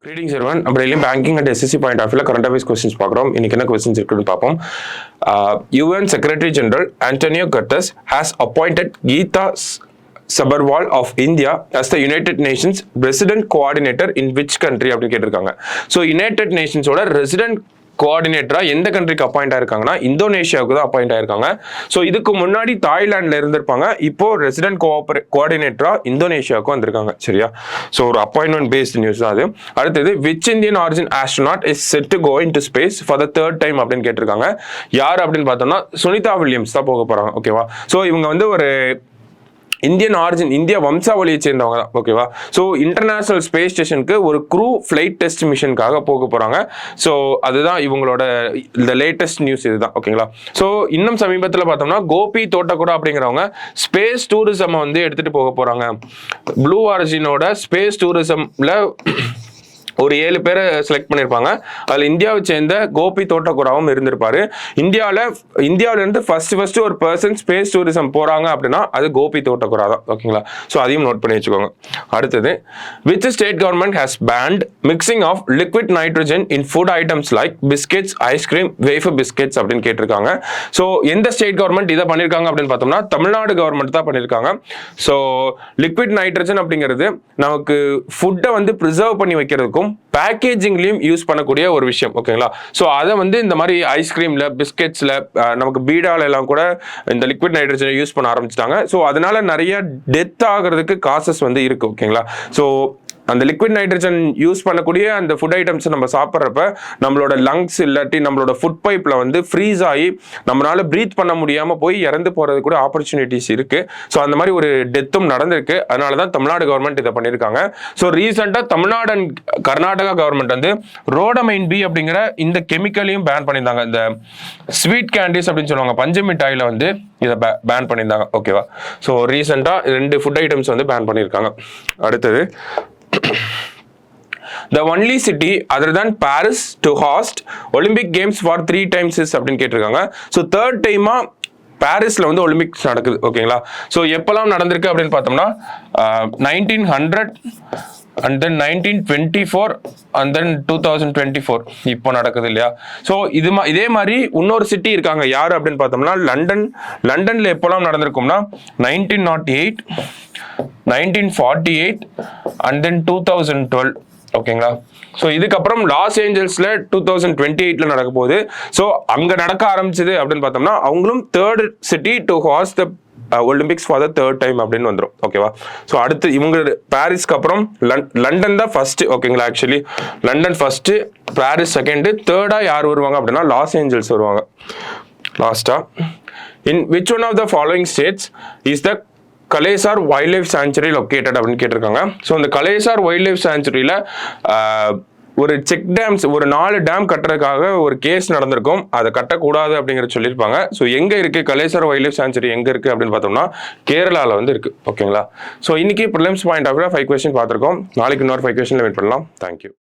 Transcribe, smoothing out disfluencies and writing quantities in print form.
Greetings everyone. நம்ம டெய்லியும் banking and SSC point of வியூல கரண்ட் அஃபேர்ஸ் கொஸ்டின்ஸ் பார்க்குறோம். இன்னைக்கு என்ன கொஸ்டின்ஸ் இருக்குன்னு பார்ப்போம். UN secretary general Antonio Guterres has appointed Geeta Sabarwal of India as the United Nations Resident Coordinator in which country அப்படின்னு கேட்டிருக்காங்க. ஸோ யுனைடெட் நேஷன்ஸோட ரெசிடென்ட் கோஆர்டினேட்டரா எந்த கண்ட்ரிக்கு அப்பாயிண்ட் ஆயிருக்காங்கன்னா இந்தோனேஷியாவுக்கு தான் அப்பாயிண்ட் ஆயிருக்காங்க. ஸோ இதுக்கு முன்னாடி தாய்லாண்டில் இருந்திருப்பாங்க, இப்போ ரெசிடென்ட் கோஆர்டினேட்டரா இந்தோனேஷியாவுக்கு வந்திருக்காங்க. சரியா? ஸோ ஒரு அப்பாயின்மெண்ட் பேஸ்ட் நியூஸ் தான் அது. அடுத்தது which Indian origin astronaut is set to go into space for the third time அப்படின்னு கேட்டிருக்காங்க. யார் அப்படின்னு பார்த்தோம்னா சுனிதா வில்லியம்ஸ் தான் போக போறாங்க. ஓகேவா? ஸோ இவங்க வந்து ஒரு இந்தியன் ஆரிஜின், இந்திய வம்சாவளியை சேர்ந்தவங்க தான். ஓகேவா? ஸோ இன்டர்நேஷனல் ஸ்பேஸ் ஸ்டேஷனுக்கு ஒரு க்ரூ ஃபிளைட் டெஸ்ட் மிஷனுக்காக போக போறாங்க. ஸோ அதுதான் இவங்களோட இந்த லேட்டஸ்ட் நியூஸ் இதுதான். ஓகேங்களா? ஸோ இன்னும் சமீபத்தில் பார்த்தோம்னா கோபி தோட்டக்குடா அப்படிங்கிறவங்க ஸ்பேஸ் டூரிசம் வந்து எடுத்துட்டு போக போறாங்க. ப்ளூ ஆரிஜினோட ஸ்பேஸ் டூரிசம்ல ஒரு 7 பேரை செலக்ட் பண்ணியிருப்பாங்க. அதில் இந்தியாவை சேர்ந்த கோபி தோட்டக்குடாவும் இருந்திருப்பாரு. இந்தியாவிலேருந்து ஃபர்ஸ்ட் ஒரு பர்சன் ஸ்பேஸ் டூரிசம் போகிறாங்க அப்படின்னா அது கோபி தோட்டக்குடா தான். ஓகேங்களா? ஸோ அதையும் நோட் பண்ணி வச்சுக்கோங்க. அடுத்தது which state government has banned mixing of liquid nitrogen in food items like biscuits, ice cream, wafer biscuits அப்படின்னு கேட்டிருக்காங்க. ஸோ எந்த ஸ்டேட் கவர்மெண்ட் இதை பண்ணியிருக்காங்க அப்படின்னு பார்த்தோம்னா தமிழ்நாடு கவர்மெண்ட் தான் பண்ணியிருக்காங்க. ஸோ லிக்விட் நைட்ரஜன் அப்படிங்கிறது நமக்கு ஃபுட்டை வந்து ப்ரிசர்வ் பண்ணி வைக்கிறதுக்கும் பேக்கேஜிங்லயும் யூஸ் பண்ணக்கூடிய ஒரு விஷயம். ஓகேங்களா? ஸோ அதை வந்து இந்த மாதிரி ஐஸ்கிரீம்ல, பிஸ்கெட்ஸ்ல, நமக்கு பீடால எல்லாம் கூட இந்த லிக்விட் நைட்ரஜனை யூஸ் பண்ண ஆரம்பிச்சிட்டாங்க. ஸோ அதனால நிறைய டெத் ஆகிறதுக்கு காசஸ் வந்து இருக்கு. ஓகேங்களா? ஸோ அந்த லிக்விட் நைட்ரஜன் யூஸ் பண்ணக்கூடிய அந்த ஃபுட் ஐட்டம்ஸ் நம்ம சாப்பிட்றப்ப நம்மளோட லங்ஸ் இல்லாட்டி நம்மளோட ஃபுட் பைப்ல வந்து ஃப்ரீஸ் ஆகி நம்மளால பிரீத் பண்ண முடியாம போய் இறந்து போறது கூட ஆப்பர்ச்சுனிட்டிஸ் இருக்கு. ஸோ அந்த மாதிரி ஒரு டெத்தும் நடந்திருக்கு. அதனாலதான் தமிழ்நாடு கவர்மெண்ட் இதை பண்ணியிருக்காங்க. ஸோ ரீசெண்டா தமிழ்நாடு அண்ட் கர்நாடகா கவர்மெண்ட் வந்து ரோடமைன் பி அப்படிங்கிற இந்த கெமிக்கலையும் பேன் பண்ணியிருந்தாங்க. இந்த ஸ்வீட் கேண்டிஸ் அப்படின்னு சொல்லுவாங்க, பஞ்சு மிட்டாயில வந்து இதை பேன் பண்ணியிருந்தாங்க. ஓகேவா? ஸோ ரீசெண்டா 2 ஃபுட் ஐட்டம்ஸ் வந்து பேன் பண்ணியிருக்காங்க. அடுத்தது the only city other than Paris to host Olympic Games for 3 times is அப்படின்னு கேட்டிருக்காங்க. ஸோ தேர்ட் டைமா பாரிஸ்ல வந்து ஒலிம்பிக்ஸ் நடக்குது. ஓகேங்களா? ஸோ எப்பெல்லாம் நடந்திருக்கு அப்படின்னு பார்த்தோம்னா 1900 and then 1924 and then 2024 இப்போ நடக்குது இல்லையா? ஸோ இதே மாதிரி இன்னொரு சிட்டி இருக்காங்க. யாரு அப்படின்னு பார்த்தோம்னா லண்டன்ல எப்பெல்லாம் நடந்திருக்கும்னா 1908, 1948 and then 2012. ஓகேங்களா? ஸோ இதுக்கப்புறம் லாஸ் ஏஞ்சல்ஸ்ல 2028 நடக்க போகுது. ஸோ அங்க நடக்க ஆரம்பிச்சது அப்படின்னு பார்த்தோம்னா அவங்களும் third city to host the Olympics for the third time அப்படின்னு வந்துடும். ஓகேவா? ஸோ அடுத்து இவங்க பாரிஸ்க்கு அப்புறம் லண்டன் தான் ஃபர்ஸ்ட். ஓகேங்களா? Actually London first, Paris second, தேர்டா யார் வருவாங்க அப்படின்னா லாஸ் ஏஞ்சல்ஸ் வருவாங்க லாஸ்டா. In which one of the following states is the Kalesar wildlife sanctuary located அப்படின்னு கேட்டிருக்காங்க. ஸோ இந்த கலேசார் வைல்ட் லைஃப் சாங்சுரியில ஒரு செக் டேம்ஸ், ஒரு 4 டேம் கட்டுறதுக்காக ஒரு கேஸ் நடந்திருக்கும். அதை கட்டக்கூடாது அப்படிங்கிற சொல்லியிருப்பாங்க. ஸோ எங்க இருக்கு கலேசார் வைல்ட் லைஃப் சாங்சுரி, எங்க இருக்கு அப்படின்னு பார்த்தோம்னா கேரளாவில் வந்து இருக்கு. ஓகேங்களா? ஸோ இன்னைக்கு ப்ரிலிம்ஸ் பாயிண்ட் ஆஃப் 5 கொஸ்டின் பார்த்துருக்கோம். நாளைக்கு இன்னொரு 5 கொஸ்டின்ல வெயிட் பண்ணலாம். தேங்க்யூ.